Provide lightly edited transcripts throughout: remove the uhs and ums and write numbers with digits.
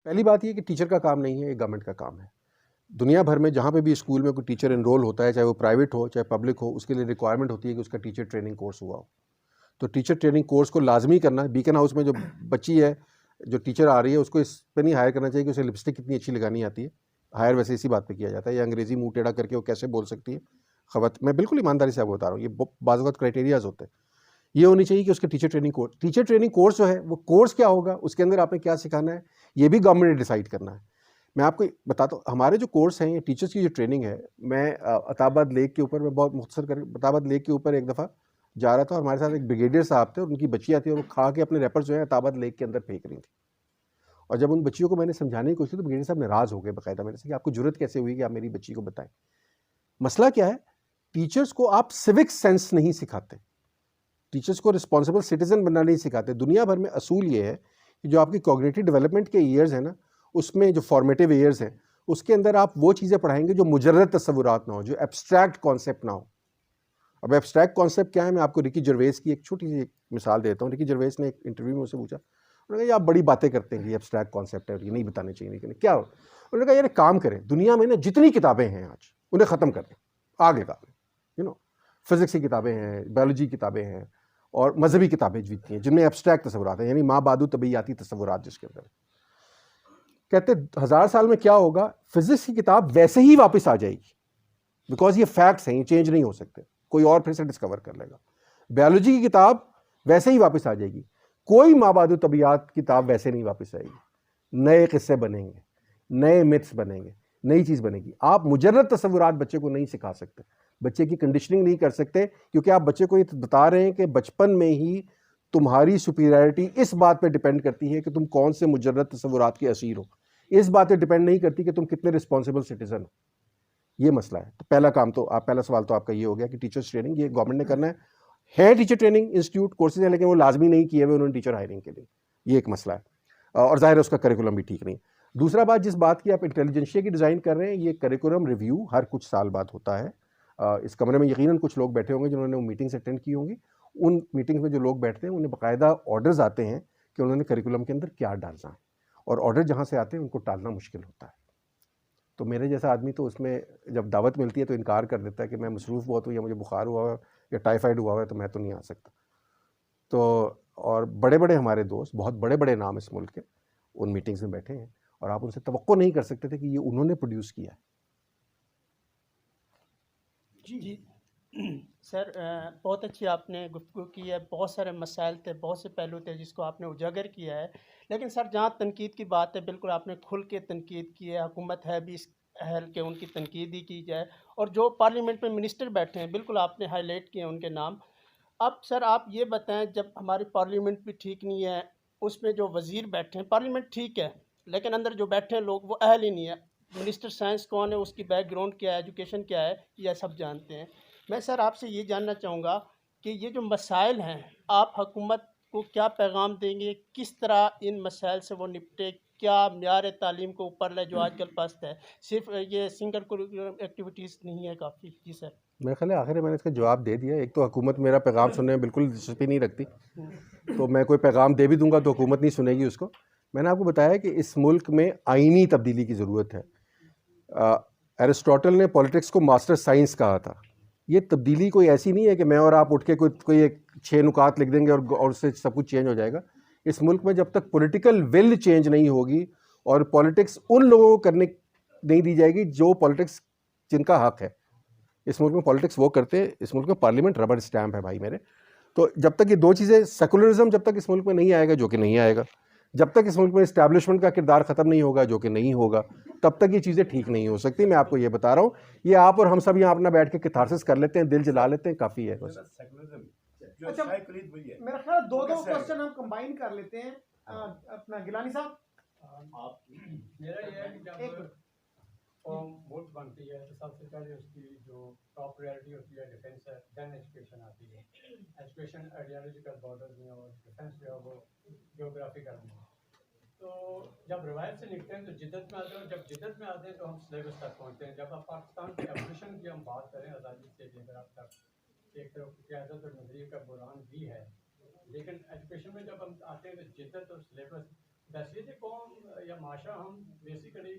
पहली बात ये कि टीचर का काम नहीं है, ये गवर्नमेंट का काम है। दुनिया भर में जहाँ पे भी स्कूल में कोई टीचर एनरोल होता है, चाहे वो प्राइवेट हो चाहे पब्लिक हो, उसके लिए रिक्वायरमेंट होती है कि उसका टीचर ट्रेनिंग कोर्स हुआ हो। तो टीचर ट्रेनिंग कोर्स को लाजमी करना है। बीकन हाउस में जो बच्ची है, जो टीचर आ रही है, उसको इस पर नहीं हायर करना चाहिए कि उसे लिपस्टिक कितनी अच्छी लगानी आती है। हायर वैसे इसी बात पे किया जाता है, या अंग्रेजी मुंह टेढ़ा करके वो कैसे बोल सकती है खवत। मैं बिल्कुल ईमानदारी से आपको बता रहा हूँ, ये बाज़ वक़्त क्राइटेरियाज होते हैं। ये होनी चाहिए कि उसके टीचर ट्रेनिंग कोर्स जो है वो कोर्स क्या होगा, उसके अंदर आपने क्या सिखाना है, ये भी गवर्नमेंट ने डिसाइड करना है। मैं आपको बताता हूँ, हमारे जो कोर्स हैं, ये टीचर्स की जो ट्रेनिंग है, मैं अताबाद लेक के ऊपर, मैं बहुत मुख्तसर कर अताबाद लेक के ऊपर एक दफ़ा जा रहा था और हमारे साथ एक ब्रिगेडियर साहब थे और उनकी बच्चियाँ थी और वो खा के अपने रैपर्स जो है अताबाद लेक के अंदर फेंक रही थी। और जब उन बच्चियों को मैंने समझाने की कोशिश की तो ब्रिगेडियर साहब नाराज़ हो गए बाकायदा मेरे से कि आपको जरूरत कैसे हुई कि आप मेरी बच्ची को बताएं। मसला क्या है, टीचर्स को आप सिविक सेंस नहीं सिखाते, टीचर्स को रिस्पॉन्सिबल सिटीजन बनना नहीं सिखाते। दुनिया भर में असूल ये है कि जो आपकी कॉग्निटिव डेवलपमेंट के ईयर्स हैं ना, उसमें जो फॉर्मेटिव ईयर्स हैं, उसके अंदर आप वो चीज़ें पढ़ाएंगे जो मुजर्रद तस्वुरात ना हो, जो एब्स्ट्रैक्ट कॉन्सेप्ट ना हो। अब एब्स्ट्रैक्ट कॉन्सेप्ट क्या है, मैं आपको रिकी जर्वेस की एक छोटी सी मिसाल देता हूँ। रिकी जर्वेस ने एक इंटरव्यू में मुझसे पूछा, उन्होंने कहा ये आप बड़ी बातें करते हैं कि एब्स्ट्रैक्ट कॉन्सेप्ट है और ये नहीं बताने चाहिए, लेकिन क्या हो? उन्होंने कहा यार काम करें, दुनिया में ना जितनी किताबें हैं आज उन्हें ख़त्म कर दें, आग लगा दें। फिजिक्स की किताबें हैं, बायोलॉजी की किताबें हैं और मजहबी किताबें जितनी हैं जिनमें एब्स्ट्रैक्ट तस्वुरात हैं, यानी माँ बादू तबीयाती तस्वुरात, जिसके अंदर कहते 1000 साल में क्या होगा, फिजिक्स की किताब वैसे ही वापस आ जाएगी, बिकॉज ये फैक्ट्स हैं, ये चेंज नहीं हो सकते, कोई और फिर से डिस्कवर कर लेगा। बायोलॉजी की किताब वैसे ही वापस आ जाएगी, कोई माबादु तबियात किताब वैसे नहीं वापस आएगी। नए किस्से बनेंगे, नए मिथ्स बनेंगे, नई चीज बनेगी। आप मुजर्रद तस्वुरात बच्चे को नहीं सिखा सकते, बच्चे की कंडीशनिंग नहीं कर सकते, क्योंकि आप बच्चे को ये बता रहे हैं कि बचपन में ही तुम्हारी सुपीरियरिटी इस बात पे डिपेंड करती है कि तुम कौन से मुजर्रद तस्वुरात के असीर हो, इस बात पे डिपेंड नहीं करती कि तुम कितने रिस्पॉन्सिबल सिटीजन हो। ये मसला है। तो पहला सवाल तो आपका ये हो गया कि टीचर्स ट्रेनिंग ये गवर्नमेंट ने करना है टीचर ट्रेनिंग इंस्टीट्यूट कोर्सेज है, लेकिन वो लाजमी नहीं किए हुए उन्होंने टीचर हायरिंग के लिए, ये एक मसला है। और जाहिर है उसका करिकुलम भी ठीक नहीं। दूसरा बात, जिस बात की आप इंटेलिजेंशिया की डिज़ाइन कर रहे हैं, ये करिकुलम रिव्यू हर कुछ साल बाद होता है। इस कमरे में यकीनन कुछ लोग बैठे होंगे जिन्होंने वो मीटिंग्स अटेंड की होंगी। उन मीटिंग्स में जो लोग बैठते हैं उन्हें बाकायदा ऑर्डर्स आते हैं कि उन्होंने करिकुलम के अंदर क्या डालना है, और ऑर्डर जहाँ से आते हैं उनको टालना मुश्किल होता है। तो मेरे जैसा आदमी तो उसमें जब दावत मिलती है तो इनकार कर देता है कि मैं मसरूफ़ बहुत हूँ, या मुझे बुखार हुआ है या टाइफाइड हुआ है, तो मैं तो नहीं आ सकता। तो और बड़े बड़े हमारे दोस्त, बहुत बड़े बड़े नाम इस मुल्क के, उन मीटिंग्स में बैठे हैं और आप उनसे तवक्को नहीं कर सकते थे कि ये उन्होंने प्रोड्यूस किया है। जी सर, बहुत अच्छी आपने गुफ्तगू की है, बहुत सारे मसाइल थे, बहुत से पहलू थे जिसको आपने उजागर किया है। लेकिन सर, जहाँ तनकीद की बात है, बिल्कुल आपने खुल के तनकीद की है। हुकूमत है भी इस अहल के उनकी तनकीद ही की जाए, और जो पार्लियामेंट में मिनिस्टर बैठे हैं बिल्कुल आपने हाईलाइट किए उनके नाम। अब सर आप ये बताएं, जब हमारी पार्लियामेंट भी ठीक नहीं है, उसमें जो वज़ीर बैठे हैं, पार्लियामेंट ठीक है लेकिन अंदर जो बैठे हैं लोग वो अहल ही नहीं है। मिनिस्टर साइंस कौन है, उसकी बैकग्राउंड क्या है, एजुकेशन क्या है, यह सब जानते हैं। मैं सर आपसे ये जानना चाहूँगा कि ये जो मसाइल हैं, आप हुकूमत को क्या पैगाम देंगे, किस तरह इन मसाइल से वो निपटे, क्या म्यार तालीम को ऊपर ले जो आजकल पस्त है, सिर्फ ये सिंगल करिकुलर एक्टिविटीज़ नहीं है काफ़ी। जी सर। मेरे ख्याल है आखिर में मैंने इसका जवाब दे दिया। एक तो हुकूमत मेरा पैगाम सुनने में बिल्कुल दिलचस्पी नहीं रखती, तो मैं कोई पैगाम दे भी दूंगा तो हुकूमत नहीं सुनेगी उसको। मैंने आपको बताया कि इस मुल्क में आइनी तब्दीली की ज़रूरत है। एरिस्टोटल ने पॉलिटिक्स को मास्टर साइंस कहा था। ये तब्दीली कोई ऐसी नहीं है कि मैं और आप उठ के कोई एक 6 नुकात लिख देंगे और उससे सब कुछ चेंज हो जाएगा। इस मुल्क में जब तक पॉलिटिकल विल चेंज नहीं होगी और पॉलिटिक्स उन लोगों को करने नहीं दी जाएगी जो पॉलिटिक्स जिनका हक है। इस मुल्क में पॉलिटिक्स वो करते हैं, इस मुल्क में पार्लियामेंट रबर स्टैम्प है भाई मेरे। तो जब तक ये दो चीज़ें, सेकुलरिज्म जब तक इस मुल्क में नहीं आएगा, जो कि नहीं आएगा, जब तक इस मुल्क में इस्टेब्लिशमेंट का किरदार ख़त्म नहीं होगा, जो कि नहीं होगा, तब तक ये चीज़ें ठीक नहीं हो सकती। मैं आपको ये बता रहा हूँ। ये आप और हम सब यहाँ अपना बैठ के कैथारसिस कर लेते हैं, दिल जला लेते हैं, काफ़ी है बस। अच्छा, मेरा ख्याल दो क्वेश्चन हम कंबाइन कर लेते हैं। अपना गिलानी साहब, आप मेरा ये है कि जब वोट बनती है तो सबसे पहले उसकी जो टॉप प्रायोरिटी होती है डिफेंस है, देन एजुकेशन आती है। एजुकेशन आइडियोलॉजिकल बॉर्डर में और डिफेंस जो है वो जियोग्राफिकल में। तो जब रवायत से निकलते हैं तो जिद्दत में आते हैं, और जब जिद्दत में आते हैं तो हम सिलेबस तक पहुँचते हैं। जब आप पाकिस्तान की एवोल्यूशन की हम बात करें आज़ादी से लेकर अब तक, एक तरफ क़यादत और नज़रिए का बुरान भी है, लेकिन एजुकेशन में जब हम आते हैं तो जिद्दत और सिलेबस दहशत कौम या माशरा हम बेसिकली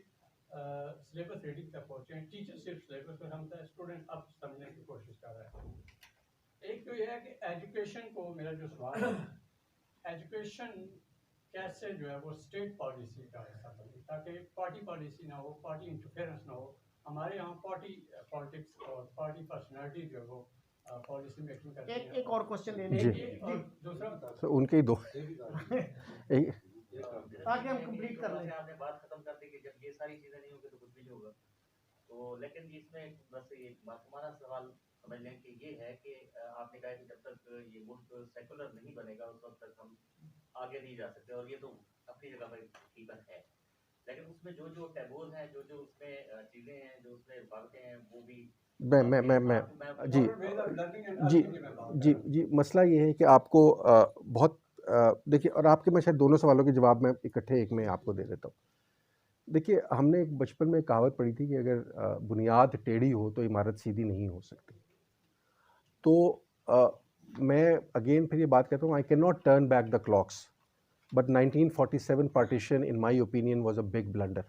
सिलेबस रीडिंग तक पहुँचे हैं। टीचर सिर्फ सिलेबस को समझता है, स्टूडेंट अब समझने की कोशिश कर रहा है। एक तो यह है कि एजुकेशन को, मेरा जो सवाल है, एजुकेशन कैसे जो है वो स्टेट पॉलिसी का हिस्सा बने, ताकि पार्टी पॉलिसी ना हो, पार्टी इंटरफेरेंस ना हो। हमारे यहाँ पार्टी पॉलिटिक्स और पार्टी पर्सनालिटी जो है वो पॉलिसी मेकिंग करती है। एक और क्वेश्चन लेने जी। और दूसरा तो उनके ही दो एक- ताकि हम कंप्लीट कर लें। आपने बात खत्म कर दी कि जब ये सारी चीजें नहीं होंगी तो कुछ भी नहीं होगा। तो लेकिन इसमें बस एक बात, हमारा सवाल समझ लें कि ये है कि आपने कहा कि जब तक ये मुल्क सेकुलर नहीं बनेगा उस वक्त तक हम आगे नहीं जा सकते, और ये तो अपनी जगह पर हकीकत है। लेकिन उसमें जो जो टैबूज हैं, जो जो उसमें चीजें हैं, जो उसमें बातें हैं, वो भी मैं जी जी जी जी मसला ये है कि आपको बहुत देखिए, और आपके मैं शायद दोनों सवालों के जवाब मैं इकट्ठे एक में आपको दे देता हूँ। देखिए, हमने एक बचपन में कहावत पढ़ी थी कि अगर बुनियाद टेढ़ी हो तो इमारत सीधी नहीं हो सकती। तो मैं अगेन फिर ये बात कहता हूँ, I can not turn back the clocks, but 1947 partition in my opinion was a big blunder,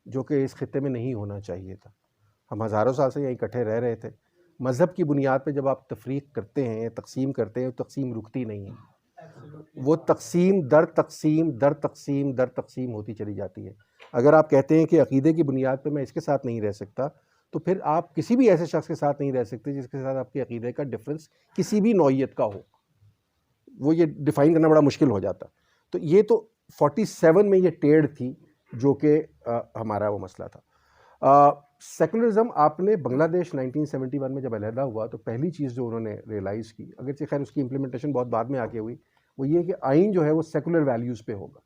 जो कि इस खित्ते में नहीं होना चाहिए था। हम हज़ारों साल से यहीं इकट्ठे रह रहे थे। मज़हब की बुनियाद पे जब आप तफरीक करते हैं, तकसीम करते हैं, तो तकसीम रुकती नहीं है, वो तकसीम दर तकसीम दर तकसीम दर तकसीम होती चली जाती है। अगर आप कहते हैं कि अक़ीदे की बुनियाद पे मैं इसके साथ नहीं रह सकता, तो फिर आप किसी भी ऐसे शख्स के साथ नहीं रह सकते जिसके साथ आपके अक़ीदे का डिफरेंस किसी भी नौइयत का हो। वो ये डिफ़ाइन करना बड़ा मुश्किल हो जाता। तो ये तो 47 में ये टेढ़ थी जो कि हमारा वो मसला था। सेकुलरिज्म, आपने बांग्लादेश 1971 में जब अलहदा हुआ तो पहली चीज़ जो उन्होंने रियलाइज़ की, अगरचे खैर उसकी इम्प्लीमेंटेशन बहुत बाद में आके हुई, वो ये कि आइन जो है वो सेकुलर वैल्यूज़ पे होगा।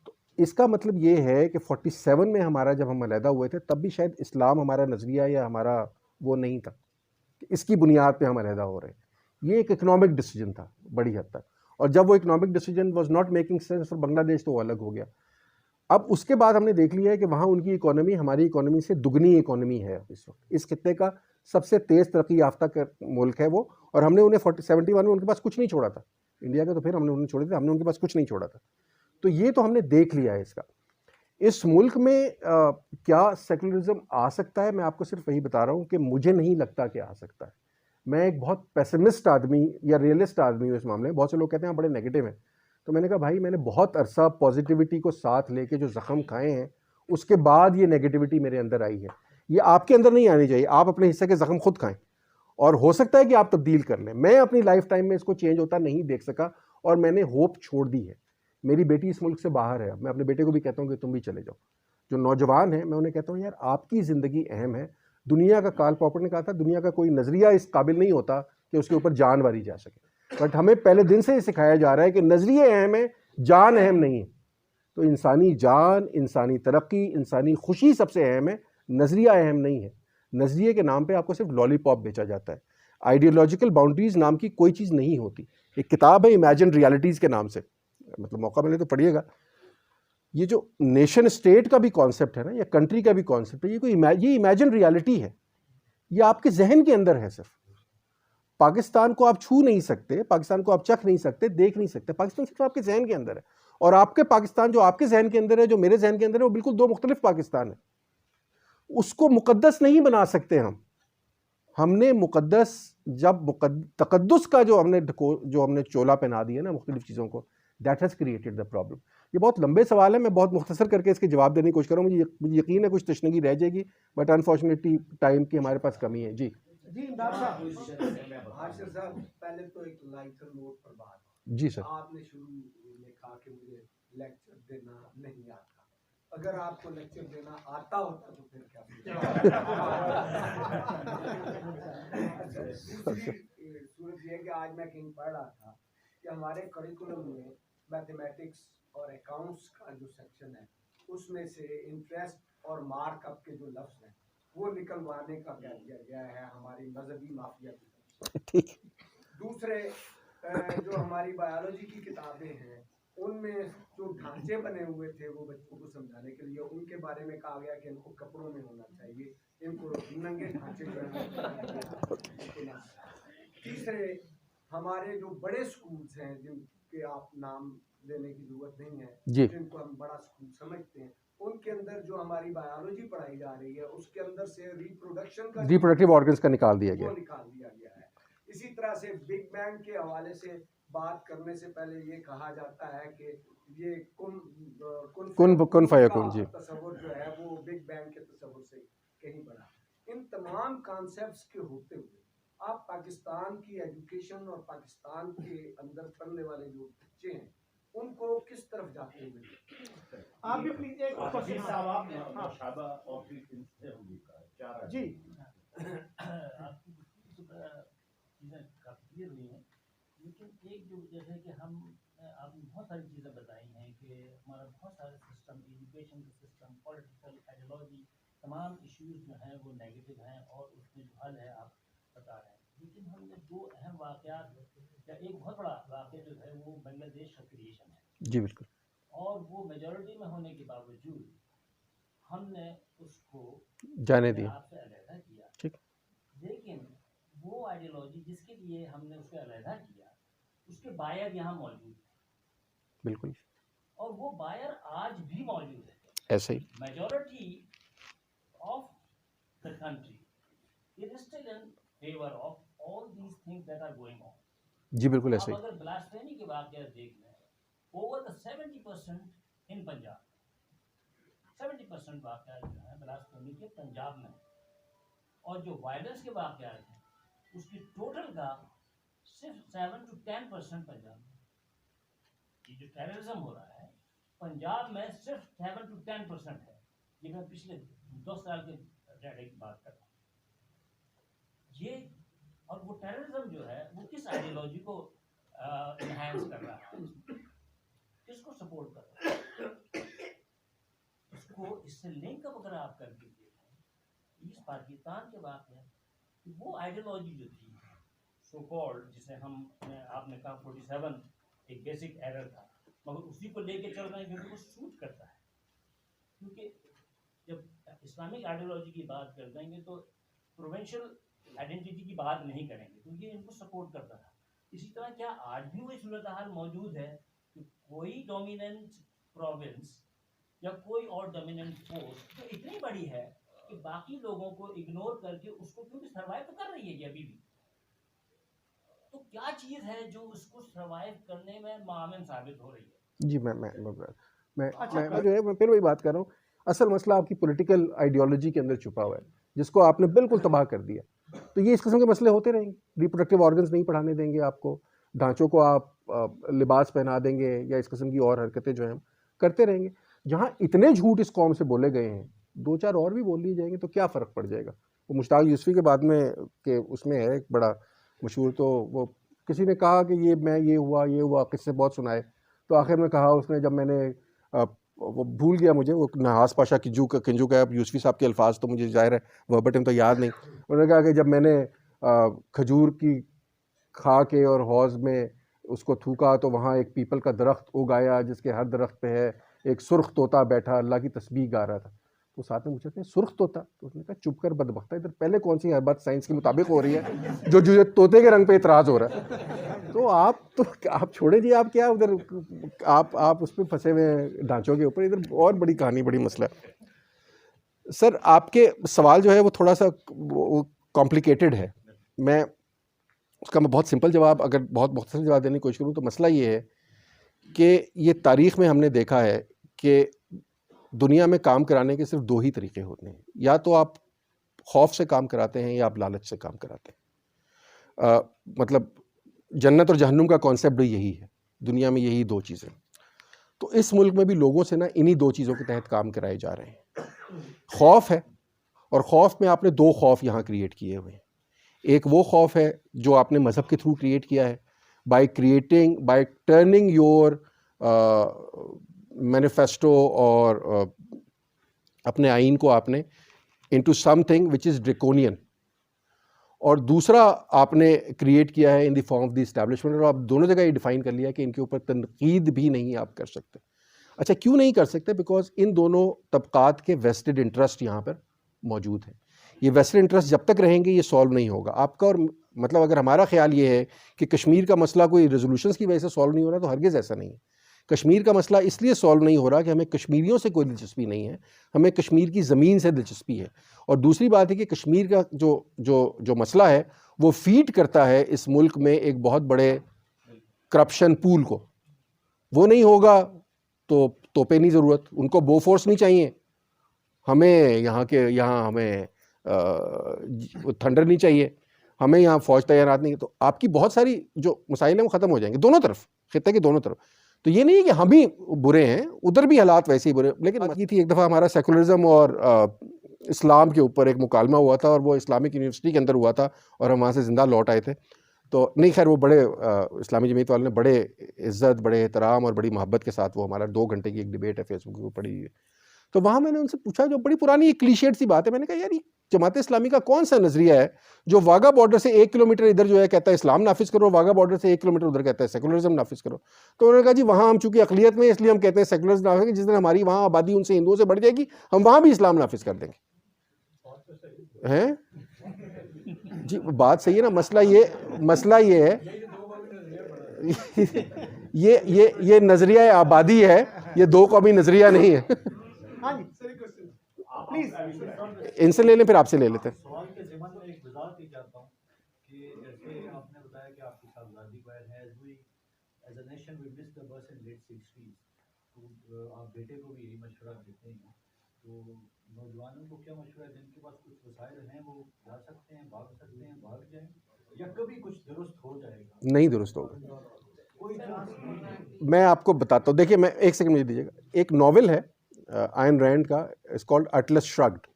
तो इसका मतलब ये है कि 47 में हमारा जब हम अलहदा हुए थे तब भी शायद इस्लाम हमारा नज़रिया या हमारा वो नहीं था कि इसकी बुनियाद पे हम अलहदा हो रहे हैं। ये एक इकनॉमिक डिसीजन था बड़ी हद तक, और जब वो economic decision was not making sense for Bangladesh तो वो अलग हो गया। अब उसके बाद हमने देख लिया है कि वहाँ उनकी इकोनॉमी हमारी इकोनॉमी से दुगनी इकोनॉमी है इस वक्त। इस खित्ते का सबसे तेज़ तरक्की याफ्ता मुल्क है वो, और हमने उन्हें 71 में उनके पास कुछ नहीं छोड़ा था। इंडिया का तो फिर हमने उन्हें छोड़े थे, हमने उनके पास कुछ नहीं छोड़ा था। तो ये तो हमने देख लिया है इसका। इस मुल्क में क्या सेकुलरिज्म आ सकता है, मैं आपको सिर्फ वही बता रहा हूँ कि मुझे नहीं लगता कि आ सकता है। मैं एक बहुत पेसिमिस्ट आदमी या रियलिस्ट आदमी हूँ इस मामले में। बहुत से लोग कहते हैं बड़े नेगेटिव हैं, तो मैंने कहा भाई, मैंने बहुत अरसा पॉजिटिविटी को साथ लेके जो ज़ख्म खाए हैं, उसके बाद ये नेगेटिविटी मेरे अंदर आई है। ये आपके अंदर नहीं आनी चाहिए। आप अपने हिस्से के ज़ख्म खुद खाएं, और हो सकता है कि आप तब्दील कर लें। मैं अपनी लाइफ टाइम में इसको चेंज होता नहीं देख सका, और मैंने होप छोड़ दी है। मेरी बेटी इस मुल्क से बाहर है। मैं अपने बेटे को भी कहता हूँ कि तुम भी चले जाओ। जो नौजवान हैं, मैं उन्हें कहता हूँ यार, आपकी ज़िंदगी अहम है। दुनिया का, कार्ल पॉपर ने कहा था, दुनिया का कोई नज़रिया इस काबिल नहीं होता कि उसके ऊपर जान वारी जा सके। बट हमें पहले दिन से ही सिखाया जा रहा है कि नज़रिए अहम है, जान अहम नहीं है। तो इंसानी जान, इंसानी तरक्की, इंसानी खुशी सबसे अहम है, नज़रिया अहम नहीं है। नज़रिए के नाम पे आपको सिर्फ लॉलीपॉप बेचा जाता है। आइडियोलॉजिकल बाउंड्रीज नाम की कोई चीज़ नहीं होती। एक किताब है इमेजिन रियलिटीज़ के नाम से, मतलब मौका मिले तो पढ़िएगा। ये जो नेशन स्टेट का भी कॉन्सेप्ट है ना, या कंट्री का भी कॉन्सेप्ट है, ये इमेजिन रियलिटी है। ये आपके जहन के अंदर है। सिर्फ पाकिस्तान को आप छू नहीं सकते, पाकिस्तान को आप चख नहीं सकते, देख नहीं सकते। पाकिस्तान सिर्फ आपके जहन के अंदर है, और आपके पाकिस्तान जो आपके जहन के अंदर है, जो मेरे जहन के अंदर है, वो बिल्कुल दो मुख्तलिफ पाकिस्तान है। उसको मुकद्दस नहीं बना सकते हम। हमने मुकद्दस, जब तकद्दुस का जो हमने चोला पहना दिया ना मुख्तलिफ चीज़ों को, that has created the problem. ये बहुत लंबे सवाल है, मैं बहुत मुख्तसर करके इसके जवाब देने की कोशिश कर रहा हूँ। मुझे यकीन है कुछ तशनगी रह जाएगी, बट अनफॉर्चुनेटली टाइम की हमारे पास कमी है। जी जी इमदाद साहब। हाशिर साहब, पहले तो एक लाइटर नोट पर बात। जी सर। आपने शुरू में कहा कि मुझे लेक्चर देना नहीं आता। अगर आपको लेक्चर देना आता होता तो फिर क्या सूरत ये कि आज मैं कहीं पढ़ रहा था कि हमारे करिकुलम में मैथमेटिक्स और अकाउंट्स का जो सेक्शन है, उसमें से इंटरेस्ट और मार्कअप के जो लफ्ज हैं वो निकलवाने का क्या किया गया है हमारी मजहबी माफिया की तरफ। ठीक। दूसरे जो हमारी बायोलॉजी की किताबें हैं, उनमें जो ढांचे बने हुए थे वो बच्चों को समझाने के लिए, उनके बारे में कहा गया कि इनको कपड़ों में होना चाहिए, इनको नंगे ढांचे जो है। तीसरे, हमारे जो बड़े स्कूल्स हैं जिनके आप नाम देने की जरूरत नहीं है, जी जिनको हम बड़ा स्कूल समझते हैं, उनके अंदर जो हमारी बायोलॉजी पढ़ाई जा रही है उसके अंदर से रिप्रोडक्शन का रिप्रोडक्टिव ऑर्गन्स का निकाल दिया वो गया। निकाल दिया गया है। इसी तरह से बिग बैंग के हवाले से बात करने से पहले ये कहा जाता है कि ये कुन फयाकुन जी। तस्वुर जो है वो बिग बैंग के तस्वुर से कहीं बड़ा। इन तमाम कॉन्सेप्ट्स के होते हुए आप पाकिस्तान की एजुकेशन और पाकिस्तान के अंदर पढ़ने वाले जो बच्चे हैं उनको किस तरफ जाते हुए आप भी प्लीज एक क्वेश्चन जी चीज़ें काफ़ी क्लियर हुई हैं, लेकिन एक जो जैसे कि हम आपने बहुत सारी चीज़ें बताई हैं कि हमारा बहुत सारे सिस्टम, एजुकेशन का सिस्टम, पॉलिटिकल आइडियोलॉजी, तमाम इश्यूज जो हैं वो नेगेटिव हैं और उसमें जो हल है आप बता रहे हैं। लेकिन हमने दो अहम वाक़यात या एक बहुत बड़ा वाक़या जो है वो बांग्लादेश का क्रिएशन है जी बिल्कुल। और वो मेजॉरिटी में होने के बावजूद हमने उसको जाने दिया। आपसे अलहदा किया। ठीक। लेकिन वो आइडियोलॉजी जिसके लिए हमने उसको अलहदा किया उसके बायर यहाँ मौजूद है बिल्कुल और वो बायर आज भी मौजूद है। ऐसे ही majority of the country it is still in favour of all these things that are going on. जी बिल्कुल ऐसे आप ही। अगर ब्लास्फेमी के वाक़या देख लें, ओवर द 70% इन पंजाब, 70% वाक़या जो है ब्लास्फेमी के पंजाब में, और जो वायलेंस के वाक़या हैं उसकी टोटल का सिर्फ 7 to 10% पंजाब में। ये जो टेररिज्म हो रहा है पंजाब में सिर्फ 7 to 10% है। ये मैं पिछले 10 साल के डाटा की बात कर रहा हूँ। ये और वो टेररिज्म जो है वो किस आइडियोलॉजी को इनहांस कर रहा है, किसको सपोर्ट कर रहा है, इसको इससे लिंक अप अगर आप करके देखें इस पाकिस्तान के वाक़या कि वो आइडियोलॉजी जो थी सो कॉल्ड, जिसे हम आपने कहा 47 एक बेसिक एरर था, मगर उसी को लेके चल रहे हैं क्योंकि वो सूट करता है। क्योंकि जब इस्लामिक आइडियोलॉजी की बात कर देंगे तो प्रोविंशियल आइडेंटिटी की बात नहीं करेंगे क्योंकि इनको सपोर्ट करता था। इसी तरह क्या आज भी वही सूरत हाल मौजूद है कि कोई डोमिनेंट प्रोविंस या कोई और डोमिनेंट फोर्स जो इतनी बड़ी है कि बाकी लोगों को इग्नोर करके उसको क्योंकि सर्वाइव तो कर रही है ये अभी भी, तो क्या चीज़ है जो उसको सर्वाइव करने में मामन साबित हो रही है? जी मैं जो है मैं फिर वही बात कर रहा हूँ। असल मसला आपकी पॉलिटिकल आइडियोलॉजी के अंदर छुपा हुआ है जिसको आपने बिल्कुल तबाह कर दिया। तो ये इस किस्म के मसले होते रहेंगे। रिप्रोडक्टिव ऑर्गन्स नहीं पढ़ाने देंगे आपको, ढांचों को आप लिबास पहना देंगे या इस किस्म की और हरकतें जो हैं हम करते रहेंगे। जहाँ इतने झूठ इस कौम से बोले गए हैं, 2-4 और भी बोल लिए जाएंगे तो क्या फ़र्क पड़ जाएगा। वो मुश्ताक यूसुफ़ी के बाद में कि उसमें है एक बड़ा मशहूर, तो वो किसी ने कहा कि ये हुआ किससे बहुत सुनाए, तो आखिर में कहा उसने, जब मैंने वो भूल गया मुझे, वो नहास पाशा किंजू का यूसुफ़ी साहब के अल्फाज तो मुझे ज़ाहिर है वर्बटिम तो याद नहीं। उन्होंने कहा कि जब मैंने खजूर की खा के और हौज़ में उसको थूका तो वहाँ एक पीपल का दरख्त उग आया जिसके हर दरख्त पे है एक सुर्ख तोता बैठा अल्लाह की तस्बीह गा रहा था। तो साथ में पूछा सुर्ख तोता, तो उसने कहा चुप कर बदबख्ता, इधर पहले कौन सी बात साइंस के मुताबिक हो रही है जो तोते के रंग पे इतराज़ हो रहा है। तो आप छोड़े जी, आप क्या उधर आप उस पर फंसे हुए ढांचों के ऊपर, इधर और बड़ी कहानी बड़ी मसला है। सर आपके सवाल जो है वो थोड़ा सा कॉम्प्लिकेटेड है। मैं बहुत सिंपल जवाब, अगर बहुत मुख्तसर जवाब देने की कोशिश करूँ तो मसला ये है कि ये तारीख़ में हमने देखा है कि दुनिया में काम कराने के सिर्फ 2 ही तरीक़े होते हैं, या तो आप खौफ से काम कराते हैं या आप लालच से काम कराते हैं। मतलब जन्नत और जहन्नुम का कॉन्सेप्ट भी यही है, दुनिया में यही 2 चीज़ें। तो इस मुल्क में भी लोगों से ना इन्हीं 2 चीज़ों के तहत काम कराए जा रहे हैं। खौफ है, और खौफ में आपने 2 खौफ यहाँ क्रिएट किए हुए हैं। एक वो खौफ है जो आपने मज़हब के थ्रू क्रिएट किया है, बाय टर्निंग योर मैनिफेस्टो और अपने आइन को आपने into something which is draconian. और दूसरा आपने क्रिएट किया है in the form of the establishment, और आप दोनों जगह ये डिफ़ाइन कर लिया कि इनके ऊपर तनकीद भी नहीं आप कर सकते। अच्छा, क्यों नहीं कर सकते? बिकॉज इन दोनों तबकात के वेस्टेड इंटरेस्ट यहाँ पर मौजूद हैं। ये वेस्टेड इंटरेस्ट जब तक रहेंगे ये सॉल्व नहीं होगा आपका। और मतलब अगर हमारा ख्याल ये है कि कश्मीर का मसला कोई रेजोल्यूशंस की वजह से सॉल्व नहीं हो रहा, तो हरगिज़ ऐसा नहीं है। कश्मीर का मसला इसलिए सॉल्व नहीं हो रहा कि हमें कश्मीरियों से कोई दिलचस्पी नहीं है, हमें कश्मीर की ज़मीन से दिलचस्पी है। और दूसरी बात है कि कश्मीर का जो मसला है वो फीड करता है इस मुल्क में एक बहुत बड़े करप्शन पूल को। वो नहीं होगा तो तोपे नहीं ज़रूरत, उनको बोफोर्स नहीं चाहिए, हमें यहाँ हमें थंडर नहीं चाहिए, हमें यहाँ फ़ौज तैनात नहीं है। तो आपकी बहुत सारी जो मसाइल हैं वो ख़त्म हो जाएंगे दोनों तरफ, खित्ते की दोनों तरफ। तो ये नहीं है कि हम ही बुरे हैं, उधर भी हालात वैसे ही बुरे। लेकिन बात की थी, एक दफ़ा हमारा सेकुलरिज्म और इस्लाम के ऊपर एक मुकालमा हुआ था और वो इस्लामिक यूनिवर्सिटी के अंदर हुआ था और हम वहाँ से ज़िंदा लौट आए थे। तो नहीं, खैर वो बड़े इस्लामी जमीयत वाले ने बड़े इज़्ज़त, बड़े एहतराम और बड़ी मोहब्बत के साथ वो हमारा 2 घंटे की एक डिबेट है, फेसबुक पे पड़ी हुई है। तो वहाँ मैंने उनसे पूछा, जो बड़ी पुरानी एक क्लीशेड सी बात है, मैंने कहा यार ये जमात इस्लामी का कौन सा नज़रिया है जो वाघा बॉर्डर से 1 किलोमीटर इधर जो है कहता है इस्लाम नाफिज करो, वाघा बॉर्डर से 1 किलोमीटर उधर कहता है सेकुलरिज्म नाफिज करो। तो उन्होंने कहा जी वहाँ हम चूंकि अकलियत में इसलिए हम कहते हैं सेकुलरिज्म नाफिज, जिस दिन हमारी वहाँ आबादी उनसे हिंदुओं से बढ़ जाएगी हम वहाँ भी इस्लाम नाफिज कर देंगे। हैं जी, बात सही है ना। मसला ये है ये नजरिया आबादी है, ये दो कौमी नजरिया नहीं है। हाँ जी सर, क्वेश्चन प्लीज इनसे ले लें फिर आपसे ले लेते हैं। सवाल के ज़िमन में एक वजाहत ही चाहता हूँ कि जैसे आपने बताया कि आपकी साहबजादी पर है, as a nation we miss the bus in late 60s, तो आप बेटे को भी यही मशवरा देते हैं, तो नौजवानों को क्या मशवरा है? जिनके पास कुछ वसाइल हैं वो जा सकते हैं, भाग सकते हैं, भाग जाएं, या कभी कुछ दुरुस्त हो जाएगा? नहीं दुरुस्त होगा, कोई चांस नहीं। मैं आपको बताता हूँ। देखिए, मैं एक सेकंड मुझे दीजिएगा। एक नॉवेल है आयन रैंड का, इट्स कॉल्ड अटलस श्रग्ड।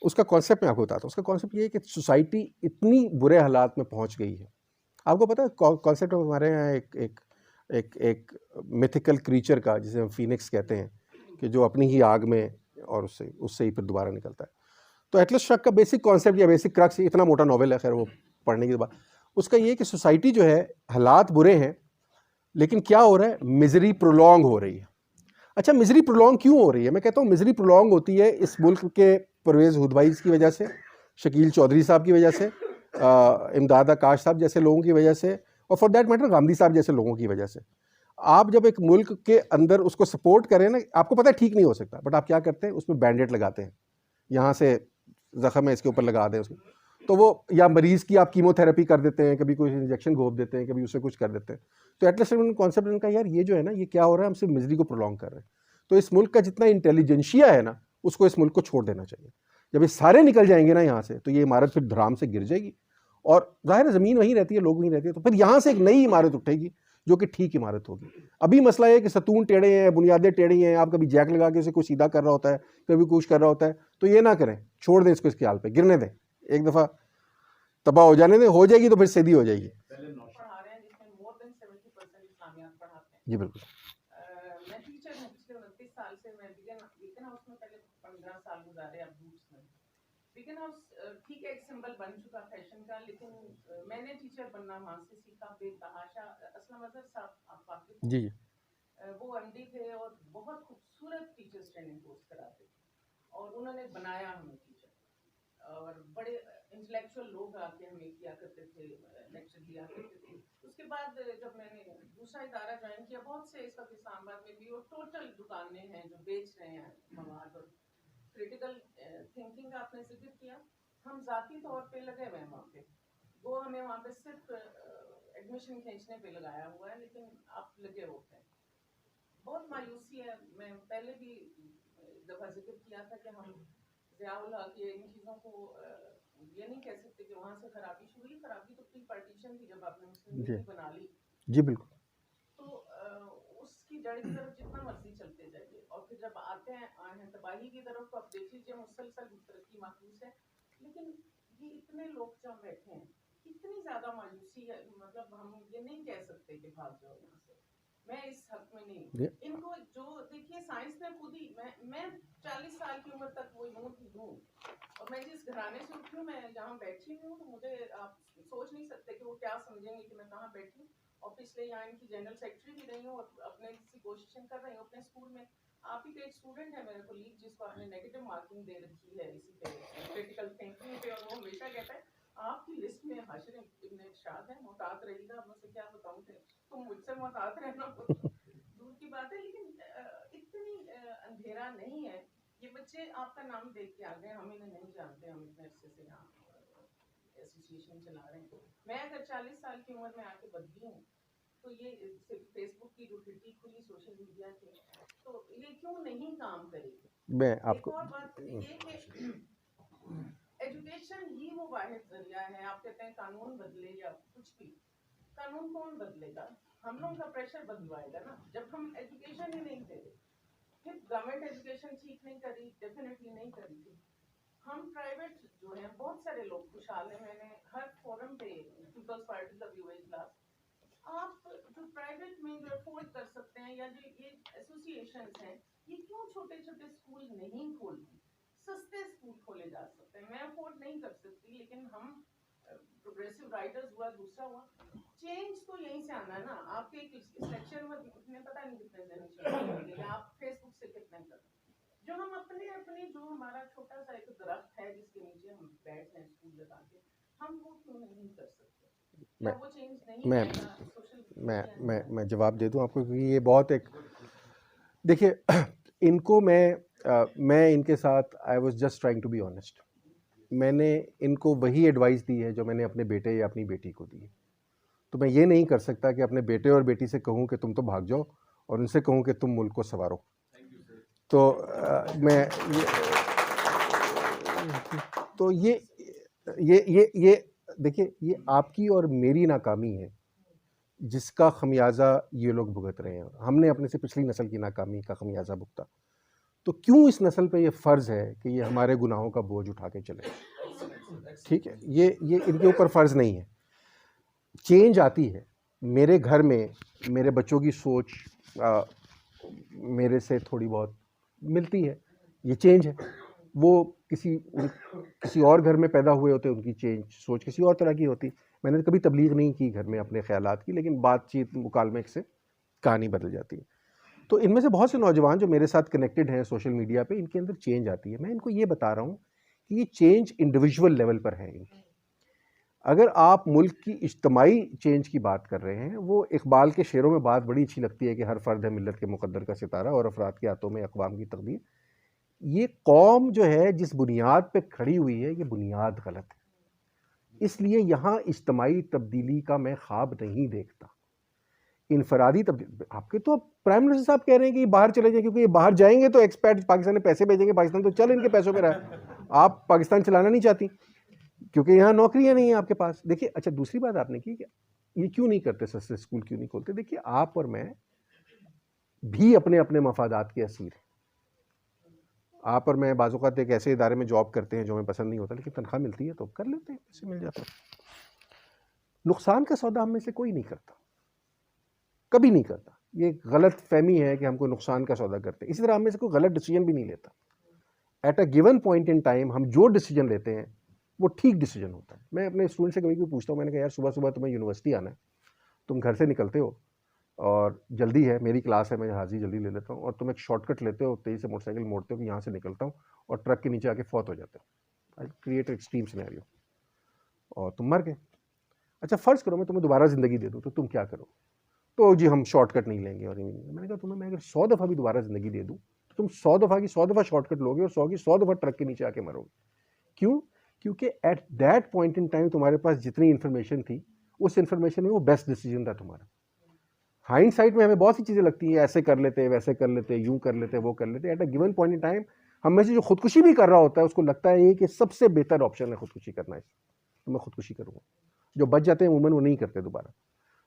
उसका कॉन्सेप्ट मैं आपको बताता हूँ। उसका कॉन्सेप्ट ये है कि सोसाइटी इतनी बुरे हालात में पहुँच गई है। आपको पता है कॉन्सेप्ट हमारे यहाँ एक मिथिकल क्रीचर का, जिसे हम फीनिक्स कहते हैं, कि जो अपनी ही आग में और उससे ही फिर दोबारा निकलता है। तो एटलस श्रग्ड का बेसिक कॉन्सेप्ट या बेसिक क्रक्स, इतना मोटा नॉवेल है, खैर वो पढ़ने के बाद उसका ये है कि सोसाइटी जो है, हालात बुरे हैं लेकिन क्या हो रहा है, मिजरी प्रोलॉन्ग हो रही है। अच्छा, मिजरी प्रोलॉन्ग क्यों हो रही है? मैं कहता हूँ मिजरी प्रोलॉन्ग होती है इस मुल्क के परवेज़ हुदवाई की वजह से, शकील चौधरी साहब की वजह से, इमदाद आकाश साहब जैसे लोगों की वजह से, और फॉर दैट मैटर गांधी साहब जैसे लोगों की वजह से। आप जब एक मुल्क के अंदर उसको सपोर्ट करें ना, आपको पता है ठीक नहीं हो सकता, बट आप क्या करते हैं, उसमें बैंडेड लगाते हैं, यहाँ से ज़ख्म है इसके ऊपर लगा दें उसको, तो वो, या मरीज़ की आप कीमोथेरेपी कर देते हैं, कभी कोई इंजेक्शन घोप देते हैं, कभी उसे कुछ कर देते हैं। तो एटलीस्ट कॉन्सेप्ट इनका यार ये जो है ना, ये क्या हो रहा है, हम सिर्फ मिजरी को प्रोलॉन्ग कर रहे हैं। तो इस मुल्क का जितना इंटेलिजेंशिया है ना, उसको इस मुल्क को छोड़ देना चाहिए। जब ये सारे निकल जाएंगे ना यहाँ से, तो ये इमारत फिर धड़ाम से गिर जाएगी, और ज़ाहिर है ज़मीन वहीं रहती है, लोग वहीं रहते हैं, तो फिर यहाँ से एक नई इमारत उठेगी जो कि ठीक इमारत होगी। अभी मसला है कि सतून टेढ़े हैं, बुनियादें टेढ़ी हैं, आप कभी जैक लगा के उसे कुछ सीधा कर रहा होता है, कभी कुछ कर रहा होता है, तो ये ना करें, छोड़ दें इसको, इसके हाल पे गिरने दें, एक दफ़ा तबाह हो जाने दें, हो जाएगी तो फिर सीधी हो जाएगी। जी बिल्कुल। मैं टीचर हूँ, पिछले 29 साल से मैं बिगन हाउस में पहले 15 साल गुजारे, अब रूट्स में। बिगन हाउस ठीक है, एक सिंबल बन चुका फैशन का, लेकिन मैंने टीचर बनना वहाँ से सीखा। बेतहाशा असलम अजहर साहब, आप वाकिफ हैं? जी वो एमडी थे और बहुत खूबसूरत टीचर्स ट्रेनिंग कोर्स कराते थे, और उन्होंने बनाया हमें टीचर, और बड़े इंटेलेक्चुअल लोग आके हमें किया करते थे, लेक्चर दिया करते थे। उसके बाद जब मैंने दूसरा इदारा ज्वाइन किया, बहुत से इस वक्त इस्लामाबाद में भी, और टोटल दुकानें हैं जो बेच रहे हैं मवाद, और क्रिटिकल थिंकिंग का आपने जिक्र किया, हम ज़ाती तौर पे लगे हुए हैं वहाँ पे। वो हमें वहाँ पे सिर्फ एडमिशन खींचने पे लगाया हुआ है, लेकिन आप लगे होते हैं। बहुत मायूसी है। मैं पहले भी दफ़ा जिक्र किया था कि हम ज़ियाउल हक ये इन चीज़ों को ये नहीं कह सकते कि वहाँ से खराबी शुरू हुई। खराबी तो प्री पार्टीशन थी, जब आपने मुस्लिम लीग बना ली। जी बिल्कुल। तो उसकी जड़ की तरफ जितना मर्जी चलते जाइए, और फिर जब आए हैं तबाही की तरफ, तो आप देख लीजिए मुसलसल तरक्की मायूस है। लेकिन ये इतने लोग जहाँ बैठे हैं, इतनी ज़्यादा मायूसी है, मतलब हम ये नहीं कह सकते कि भाग जाओ यहाँ से। मैं इस हक में नहीं, इनको जो देखिए, साइंस ने खुद ही, मैं 40 साल की उम्र तक वो यूं थी हूँ, और मैं जिस घराने से उठी हूँ, मैं जहाँ बैठी हूँ, तो मुझे आप सोच नहीं सकते कि वो क्या समझेंगे कि मैं कहाँ बैठी हूँ। और पिछले यहाँ इनकी जनरल सेक्रेटरी भी रही हूँ, और अपने किसी कोशिश कर रही हूँ अपने स्कूल में। आप ही का एक स्टूडेंट है मेरे कोलीग, जिसको आपने नेगेटिव मार्किंग दे रखी है इसी पे, क्रिटिकल थिंकिंग पे, और वो हमेशा कहता है आपकी लिस्ट में हाशिर इब्न इरशाद है, मोहतात रहिएगा। अब मुझसे क्या बताऊँ, तुम मुझसे मोहतात रहना। बात है, लेकिन इतनी अंधेरा नहीं है। ये बच्चे आपका नाम देख के आ गए, हम इन्हें नहीं जानते, हम इतने अरसे से यहाँ एसोसिएशन चला रहे हैं। मैं अगर 40 साल की उम्र में आके बदली हूँ, तो ये सिर्फ फेसबुक की जो खिड़की खुली सोशल मीडिया की, तो ये क्यों नहीं काम करेगी? मैं एक आपको और बात ये कि एजुकेशन ही वो वाहिद जरिया है। आप कहते हैं कानून बदले या कुछ भी, कानून कौन बदलेगा? हम लोग का प्रेशर बदलवाएगा ना, जब हम एजुकेशन ही नहीं दे रहे। फिर गवर्नमेंट एजुकेशन ठीक नहीं करी, डेफिनेटली नहीं करी थी। हम प्राइवेट जो है, बहुत सारे लोग खुशहाल हैं। मैंने हर फोरम पे पीपल्स पार्टी का भी वही क्लास, आप जो प्राइवेट में जो अफोर्ड कर सकते हैं, या जो ये एसोसिएशंस हैं, ये क्यों छोटे छोटे स्कूल नहीं खोलती? सस्ते स्कूल खोले जा सकते हैं। मैं अफोर्ड नहीं कर सकती, लेकिन हम प्रोग्रेसिव राइटर्स हुआ, दूसरा हुआ, चेंज तो यहीं से आना है ना। आपके इस लेक्चर में इतने पता नहीं कितने जन, आप फेसबुक से कितने कर, जो हम अपने अपने जो हमारा छोटा सा एक दरख्त है जिसके नीचे हम बैठ हैं स्कूल लगा के, हम वो क्यों नहीं कर सकते? क्या वो चेंज नहीं आएगा? सोशल मैं जवाब दे दूं आपको, क्योंकि ये बहुत एक, देखिए इनको मैं इनके साथ I was just trying to be honest. मैंने इनको वही एडवाइस दी है जो मैंने अपने बेटे या अपनी बेटी को दी है। तो मैं ये नहीं कर सकता कि अपने बेटे और बेटी से कहूँ कि तुम तो भाग जाओ और उनसे कहूँ कि तुम मुल्क को संवारो। तो ये देखिए, ये आपकी और मेरी नाकामी है जिसका खमियाजा ये लोग भुगत रहे हैं। हमने अपने से पिछली नस्ल की नाकामी का खमियाजा भुगता, तो क्यों इस नस्ल पे ये फ़र्ज़ है कि ये हमारे गुनाहों का बोझ उठा के चले? ठीक है, ये इनके ऊपर फ़र्ज़ नहीं है। चेंज आती है। मेरे घर में मेरे बच्चों की सोच मेरे से थोड़ी बहुत मिलती है, ये चेंज है। वो किसी और घर में पैदा हुए होते, उनकी सोच किसी और तरह की होती। मैंने कभी तबलीग नहीं की घर में अपने ख्यालात की, लेकिन बातचीत मुकालमे से कहानी बदल जाती है। तो इनमें से बहुत से नौजवान जो मेरे साथ कनेक्टेड हैं सोशल मीडिया पे, इनके अंदर चेंज आती है। मैं इनको ये बता रहा हूँ कि ये चेंज इंडिविजुअल लेवल पर है इनकी। अगर आप मुल्क की इज्तमाई चेंज की बात कर रहे हैं, वो इकबाल के शेरों में बात बड़ी अच्छी लगती है कि हर फर्द है मिल्लत के मुकद्दर का सितारा और अफराद के हाथों में अक़वाम की तकदीर। ये कौम जो है जिस बुनियाद पे खड़ी हुई है, ये बुनियाद गलत है। इसलिए यहाँ इज्तमाई तब्दीली का मैं ख्वाब नहीं देखता। इनफरादी तब्दीली, आपके तो प्राइम मिनिस्टर साहब कह रहे हैं कि बाहर चले जाएं, क्योंकि ये बाहर जाएंगे तो एक्सपैट पाकिस्तान में पैसे भेजेंगे, पाकिस्तान तो चल इनके पैसों पे रहा है। आप पाकिस्तान चलाना नहीं चाहती क्योंकि यहाँ नौकरियाँ नहीं हैं आपके पास। देखिए, अच्छा दूसरी बात आपने की कि ये क्यों नहीं करते, सस्ते स्कूल क्यों नहीं खोलते। देखिए, आप और मैं भी अपने अपने मफादात के असीर हैं। आप और मैं बाज़ औक़ात एक ऐसे इदारे में जॉब करते हैं जो हमें पसंद नहीं होता, लेकिन तनख्वाह मिलती है तो कर लेते हैं, पैसे मिल जाते हैं। नुकसान का सौदा हम में से कोई नहीं करता, कभी नहीं करता। ये गलत फहमी है कि हमको नुकसान का सौदा करते हैं। इसी तरह हम में से कोई गलत डिसीजन भी नहीं लेता। At a given point in time हम जो डिसीजन लेते हैं वो ठीक डिसीजन होता है। मैं अपने स्टूडेंट से कभी पूछता हूँ, मैंने कहा यार सुबह सुबह तुम्हें यूनिवर्सिटी आना है, तुम घर से निकलते हो और जल्दी है, मेरी क्लास है, मैं हाजिरी जल्दी ले लेता हूँ, और तुम एक शॉर्टकट लेते हो, तेज़ी से मोटरसाइकिल मोड़ते हो कि यहाँ से निकलता हूँ, और ट्रक के नीचे आके फौत हो जाते हो। आई क्रिएट एक्सट्रीम सिनेरियो और तुम मर गए। अच्छा फ़र्ज़ करो मैं तुम्हें दोबारा ज़िंदगी दे दूँ, तो तुम क्या करो? तो जी हम शॉर्टकट नहीं लेंगे। और मैंने कहा तुम्हें मैं अगर 100 दफ़ा भी दोबारा ज़िंदगी दे दूँ तो तुम 100 दफ़ा की 100 दफ़ा शॉर्टकट लोगे और 100 की 100 दफ़ा ट्रक के नीचे आके मरोगे। क्यों? क्योंकि at that point in time तुम्हारे पास जितनी इन्फॉर्मेशन थी, उस इन्फॉर्मेशन में वो बेस्ट डिसीजन था तुम्हारा। हाइंडसाइट में हमें बहुत सी चीज़ें लगती हैं, ऐसे कर लेते, वैसे कर लेते, यूँ कर लेते, वो कर लेते। At a given point in time हम में से जो खुदकुशी भी कर रहा होता है उसको लगता है ये कि सबसे बेहतर ऑप्शन है खुदकुशी करना, तो मैं खुदकुशी करूँगा। जो बच जाते हैं उमूमन वो नहीं करते दोबारा।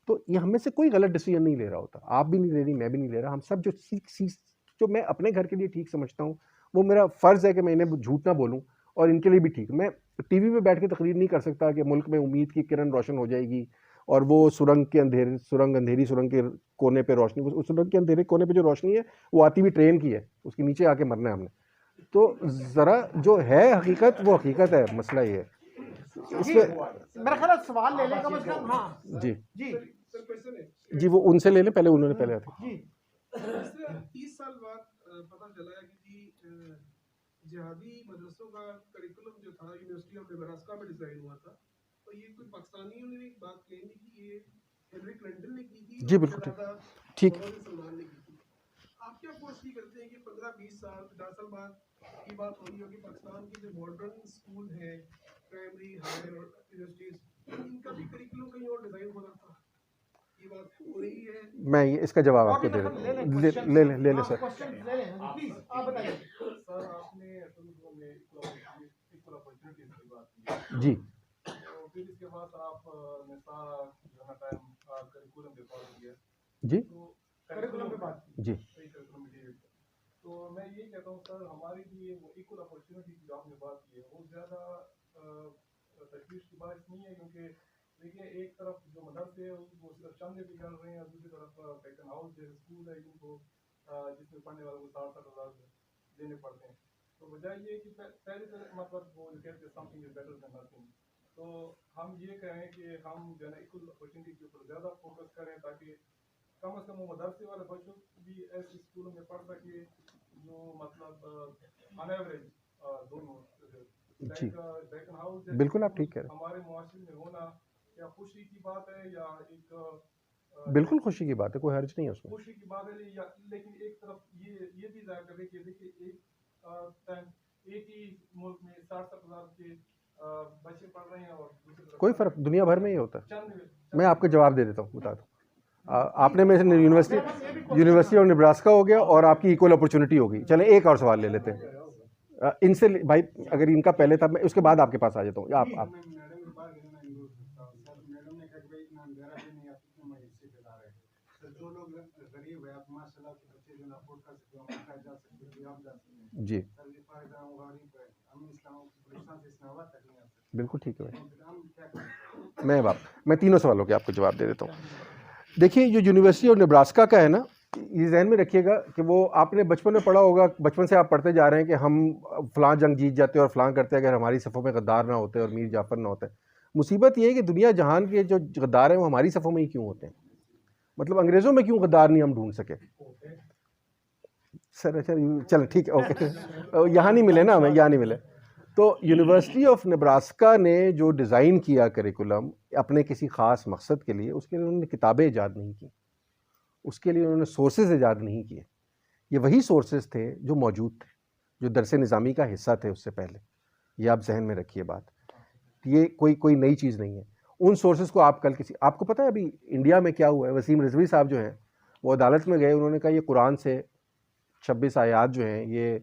तो ये हम में से कोई गलत डिसीजन नहीं ले रहा होता, आप भी नहीं ले रही, मैं भी नहीं ले रहा। हम सब जो मैं अपने घर के लिए ठीक समझता हूँ, वो मेरा फ़र्ज़ है कि मैं इन्हें झूठ ना बोलूँ और इनके लिए भी ठीक। मैं टीवी पे बैठ के तकरीर नहीं कर सकता कि मुल्क में उम्मीद की किरण रोशन हो जाएगी और वो सुरंग अंधेरी सुरंग के कोने पे रोशनी, उस सुरंग के अंधेरे कोने पे जो रोशनी है वो आती भी ट्रेन की है, उसके नीचे आके मरना है हमने। तो ज़रा जो है हकीकत वो हकीकत है, मसला ये है। मेरा ख्याल है सवाल ले लें कम से कम। हाँ जी जी जी, वो उनसे ले लें पहले, उन्होंने पहले आते जी। 30 साल बाद पता चला है कि जी जिहादी मदरसों का करिकुलम जो था यूनिवर्सिटी ऑफ नेब्रास्का में डिजाइन हुआ था, तो ये कोई पाकिस्तानियों ने एक बात क्लेम की कि ये हिलरी क्लिंटन ने की थी। जी बिल्कुल ठीक। सलमान ने की थी। आप क्या फोर्स करते हैं कि 15-20 साल 50 साल बाद की बात हो रही हो कि पाकिस्तान की जो मॉडर्न स्कूल है, प्राइमरी, हायर और यूनिवर्सिटीज, इनका भी करिकुलम कहीं और डिजाइन हो सकता है? ये बात हो रही है? मैं इसका जवाब आपको दे रहा हूँ। ले सर। प्लीज आप बताइए सर, आपने शुरू में इक्वल अपॉर्चुनिटीज की बात की जी तो फिर इसके बाद आप नेशा जो है टाइम करिकुलम पे बात किया जी तो करिकुलम पे बात की जी करिकुलम मटेरियल तो मैं ये कहता हूँ सर, हमारी भी वो इक्वल अपॉर्चुनिटी की जो आपने बात की है वो ज़्यादा तशवीश की बात नहीं है, क्योंकि देखिए एक तरफ जो मदरसे है वो सिर्फ चंदे पे चल रहे हैं, और दूसरी तरफ पैटर्न हाउस जैसे स्कूल है जिनको जिसमें पढ़ने वालों को 60-60 हज़ार देने पड़ते हैं। तो बजाय ये कि पहले तो मतलब वो कहते हैं something is better than nothing, तो हम ये कहें कि हम जो है ना इक्वल अपॉर्चुनिटी के ऊपर ज़्यादा फोकस करें ताकि कम से कम वो मदरसे वाले बच्चों भी ऐसे स्कूलों में पढ़ सके जो मतलब ऑन एवरेज दोनों जी बैकन हाउस बिल्कुल आप ठीक कह रहे हमारे मुआशरे में होना क्या खुशी की बात है या एक हैं। बिल्कुल खुशी की बात है, कोई हर्ज नहीं है उसमें। खुशी की बात है या लेकिन एक तरफ ये भी जाहिर करे कि देखिए एक टाइम एक ही मुल्क में 60-60 हज़ार के बच्चे पढ़ रहे हैं और दूसरी तरफ कोई फर्क दुनिया भर में ही होता है। चंद मैं आपको जवाब दे देता हूँ, बता दूँ। आपने में से यूनिवर्सिटी ऑफ नेब्रास्का हो गया और आपकी इक्वल अपॉर्चुनिटी हो गई। चले एक और सवाल ले लेते हैं इनसे भाई, अगर इनका पहले था मैं उसके बाद आपके पास आ जाता हूँ। आप जो लोग गरीब है माशाल्लाह के बच्चे जो अफोर्ड कर सकते हैं जा सकते हैं आप जा सकते हैं जी हम बिल्कुल ठीक है भाई। मैं तीनों सवालों के आपको जवाब दे देता हूँ। देखिए जो यूनिवर्सिटी ऑफ नेब्रास्का का है ना, ये जहन में रखिएगा कि वो आपने बचपन में पढ़ा होगा, बचपन से आप पढ़ते जा रहे हैं कि हम फलां जंग जीत जाते और फलां करते अगर हमारी सफ़ों में गद्दार ना होते और मीर जाफर ना होते। मुसीबत ये है कि दुनिया जहान के जो गद्दार हैं वो हमारी सफ़ों में ही क्यों होते हैं, मतलब अंग्रेज़ों में क्यों गद्दार नहीं हम ढूंढ सके। सर अच्छा चलो ठीक है ओके यहाँ नहीं मिले ना हमें, यहाँ नहीं मिले। तो यूनिवर्सिटी ऑफ नेब्रास्का ने जो डिज़ाइन किया करिकुलम अपने किसी ख़ास मकसद के लिए, उसके लिए उन्होंने किताबें ईजाद नहीं की, उसके लिए उन्होंने सोर्सेज ईजाद नहीं किए। ये वही सोर्सेज थे जो मौजूद थे, जो दरस निज़ामी का हिस्सा थे उससे पहले। ये आप जहन में रखिए बात, ये कोई नई चीज़ नहीं है। उन सोर्सेज को आप कल आपको पता है अभी इंडिया में क्या हुआ है? वसीम रिजवी साहब जो हैं वो अदालत में गए, उन्होंने कहा ये कुरान से 26 आयात जो हैं ये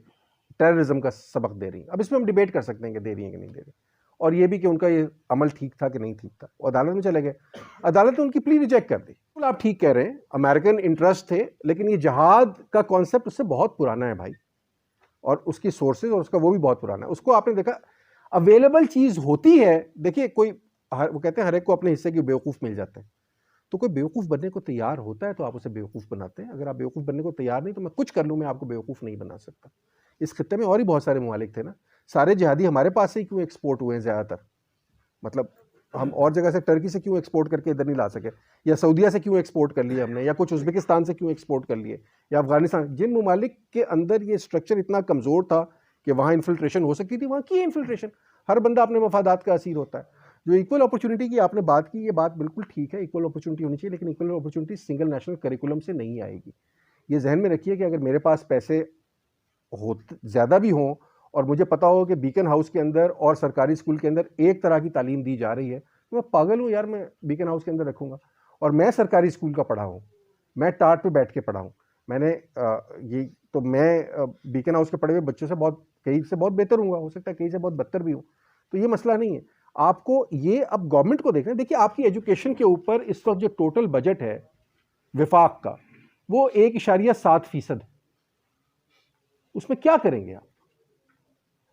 टेररिज्म का सबक दे रही हैं। अब इसमें हम डिबेट कर सकते हैं कि दे रही हैं कि नहीं दे रही, और ये भी कि उनका ये अमल ठीक था कि नहीं ठीक था। वो अदालत में चले गए, अदालत ने उनकी प्ली रिजेक्ट कर दी। आप ठीक कह रहे हैं, अमेरिकन इंटरेस्ट थे, लेकिन ये जहाद का कॉन्सेप्ट उससे बहुत पुराना है भाई, और उसकी सोर्सेज और उसका वो भी बहुत पुराना है। उसको आपने देखा अवेलेबल चीज़ होती है। देखिए कोई वो कहते हैं हर एक को अपने हिस्से की बेवकूफ़ मिल जाते हैं, तो कोई बेवकूफ़ बनने को तैयार होता है तो आप उसे बेवकूफ़ बनाते हैं। अगर आप बेवकूफ़ बनने को तैयार नहीं तो मैं कुछ कर लूँ, मैं आपको बेवकूफ़ नहीं बना सकता। इस खित्ते में और ही बहुत सारे ममालिक थे ना, सारे जिहादी हमारे पास से ही क्यों एक्सपोर्ट हुए हैं ज़्यादातर, मतलब हम और जगह से टर्की से क्यों एक्सपोर्ट करके इधर नहीं ला सके, या सऊदीया से क्यों एक्सपोर्ट कर लिए हमने, या कुछ उज़्बेकिस्तान से क्यों एक्सपोर्ट कर लिए, या अफगानिस्तान। जिन ममालिक के अंदर ये स्ट्रक्चर इतना कमज़ोर था कि वहाँ इन्फिल्ट्रेशन हो सकती थी, वहाँ की इन्फिल्ट्रेशन। हर बंदा अपने मफादात का असीर होता है। जो इक्वल अपॉर्चुनिटी की आपने बात की, ये बात बिल्कुल ठीक है, इक्वल अपॉर्चुनिटी होनी चाहिए, लेकिन equal opportunity single national curriculum से नहीं आएगी। ये जहन में रखिए कि अगर मेरे पास पैसे ज़्यादा भी हों और मुझे पता हो कि बीकन हाउस के अंदर और सरकारी स्कूल के अंदर एक तरह की तालीम दी जा रही है, तो मैं पागल हूँ यार, मैं बीकन हाउस के अंदर रखूँगा। और मैं सरकारी स्कूल का पढ़ा हूँ, मैं टाट पे बैठ के पढ़ा हूँ, मैंने मैं बीकन हाउस के पढ़े हुए बच्चों से कई से बहुत बेहतर हूँ, हो सकता है कई से बहुत बदतर भी हूँ, तो ये मसला नहीं है। आपको ये अब गवर्नमेंट को देखना है। देखिए आपकी एजुकेशन के ऊपर इस वक्त जो टोटल बजट है विफाक का, वो 1.7% है। उसमें क्या करेंगे आप?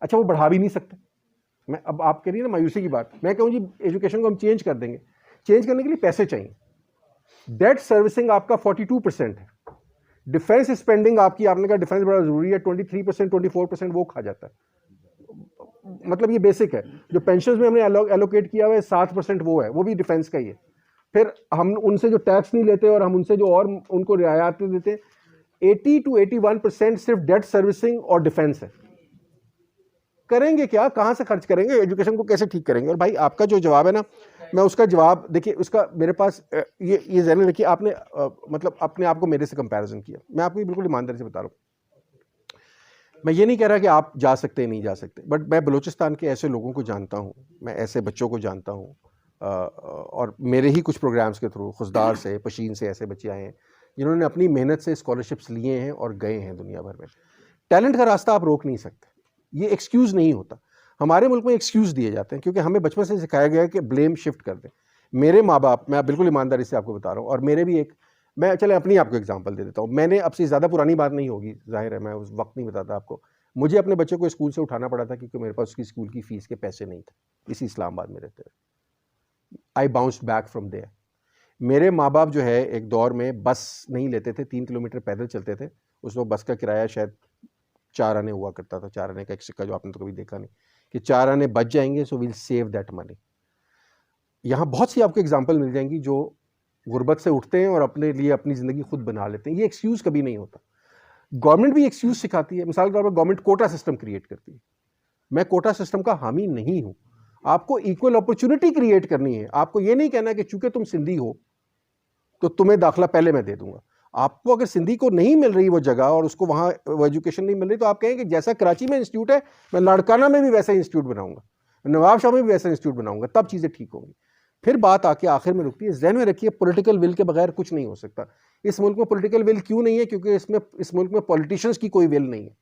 अच्छा वो बढ़ा भी नहीं सकते। मैं अब आप कह रही है ना मायूसी की बात, मैं कहूँ जी एजुकेशन को हम चेंज कर देंगे। चेंज करने के लिए पैसे चाहिए। डेट सर्विसिंग आपका 42% है। डिफेंस स्पेंडिंग आपने कहा डिफेंस बड़ा जरूरी है, 23% 24% वो खा जाता है। मतलब ये बेसिक है। जो पेंशन में हमने एलोकेट किया हुआ है 7% वो है, वो भी डिफेंस का ही है। फिर हम उनसे जो टैक्स नहीं लेते और हम उनसे जो और उनको रियायत देते हैं, 80 to 81% सिर्फ डेट सर्विसिंग और डिफेंस है। करेंगे क्या? कहां से खर्च करेंगे? एजुकेशन को कैसे ठीक करेंगे? और भाई आपका जो जवाब है ना, मैं उसका जवाब देखिए, उसका मेरे पास ये जहन में रखिए, आपने मतलब अपने आप को मेरे से कंपैरिजन किया। मैं आपको बिल्कुल ईमानदारी से बता रहा हूँ, मैं ये नहीं कह रहा कि आप जा सकते हैं, नहीं जा सकते, बट मैं बलूचिस्तान के ऐसे लोगों को जानता हूँ, मैं ऐसे बच्चों को जानता हूँ, और मेरे ही कुछ प्रोग्राम्स के थ्रू खुशदार से, पशीन से ऐसे बच्चे आए हैं जिन्होंने अपनी मेहनत से स्कॉलरशिप्स लिए हैं और गए हैं दुनिया भर में। टैलेंट का रास्ता आप रोक नहीं सकते, ये एक्सक्यूज़ नहीं होता। हमारे मुल्क में एक्सक्यूज़ दिए जाते हैं क्योंकि हमें बचपन से सिखाया गया है कि ब्लेम शिफ्ट कर दें। मेरे माँ बाप, मैं बिल्कुल ईमानदारी से आपको बता रहा हूँ, और मेरे भी मैं चले अपनी आपको एग्जांपल दे देता हूँ। मैंने, अब से ज़्यादा पुरानी बात नहीं होगी, जाहिर है मैं उस वक्त नहीं बताता आपको, मुझे अपने बच्चे को स्कूल से उठाना पड़ा था क्योंकि मेरे पास उसकी स्कूल की फ़ीस के पैसे नहीं थे, इसी इस्लामाबाद में रहते हुए। आई बाउंस्ड बैक फ्रॉम देयर। मेरे माँ बाप जो है एक दौर में बस नहीं लेते थे, 3 किलोमीटर पैदल चलते थे। उस वक्त बस का किराया शायद 4 आने हुआ करता था, 4 आने का एक सिक्का जो आपने तो कभी देखा नहीं, कि 4 आने बच जाएंगे, so will save that money. यहाँ बहुत सी आपको एग्जांपल मिल जाएंगी जो गुर्बत से उठते हैं और अपने लिए अपनी ज़िंदगी खुद बना लेते हैं। ये एक्सक्यूज़ कभी नहीं होता। गवर्नमेंट भी एक्सक्यूज़ सिखाती है। मिसाल के तौर पर गवर्नमेंट कोटा सिस्टम क्रिएट करती है, मैं कोटा सिस्टम का हामी नहीं हूँ। आपको इक्वल अपॉर्चुनिटी क्रिएट करनी है। आपको ये नहीं कहना कि चूंकि तुम सिंधी हो तो तुम्हें दाखिला पहले मैं दे दूंगा। आपको अगर सिंधी को नहीं मिल रही वो जगह और उसको वहाँ वो एजुकेशन नहीं मिल रही, तो आप कहें कि जैसा कराची में इंस्टीट्यूट है, मैं लाड़काना में भी वैसा इंस्टीट्यूट बनाऊंगा, नवाब शाह में भी वैसा इंस्टीट्यूट बनाऊंगा, तब चीज़ें ठीक होंगी। फिर बात आके आखिर में रुकती है। जहन में रखिए, पॉलिटिकल विल के बगैर कुछ नहीं हो सकता। इस मुल्क में पॉलिटिकल विल क्यों नहीं है? क्योंकि इस मुल्क में पॉलिटिशियंस की कोई विल नहीं है।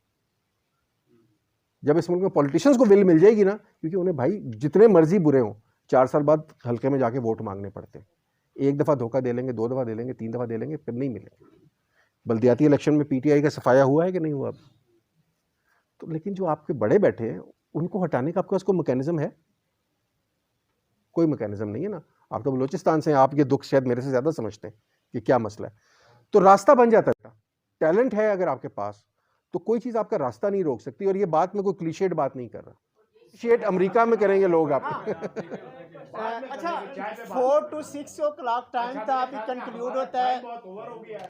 जब इस मुल्क में पॉलिटिशियंस को विल मिल जाएगी ना, क्योंकि उन्हें भाई जितने मर्जी बुरे हों, 4 साल बाद हल्के में जाके वोट मांगने पड़ते हैं। 1 दफ़ा धोखा दे लेंगे, 2 दफ़ा दे लेंगे, 3 दफ़ा दे लेंगे, फिर नहीं मिलेंगे। बल्दियाती इलेक्शन में पीटीआई का सफाया हुआ है कि नहीं हुआ? तो लेकिन जो आपके बड़े बैठे हैं उनको हटाने का आपके पास कोई मैकेनिज्म है? कोई मैकेनिज्म नहीं है ना। आप तो बलूचिस्तान से हैं, आप ये दुख शायद मेरे से ज़्यादा समझते हैं कि क्या मसला है। तो रास्ता बन जाता है। टैलेंट है अगर आपके पास, तो कोई चीज़ आपका रास्ता नहीं रोक सकती। और ये बात में कोई क्लीशेड बात नहीं कर रहा। क्लीशेड अमेरिका में करेंगे लोग आप। अच्छा, 4 to 6 o'clock टाइम था, अभी कंक्लूड होता है।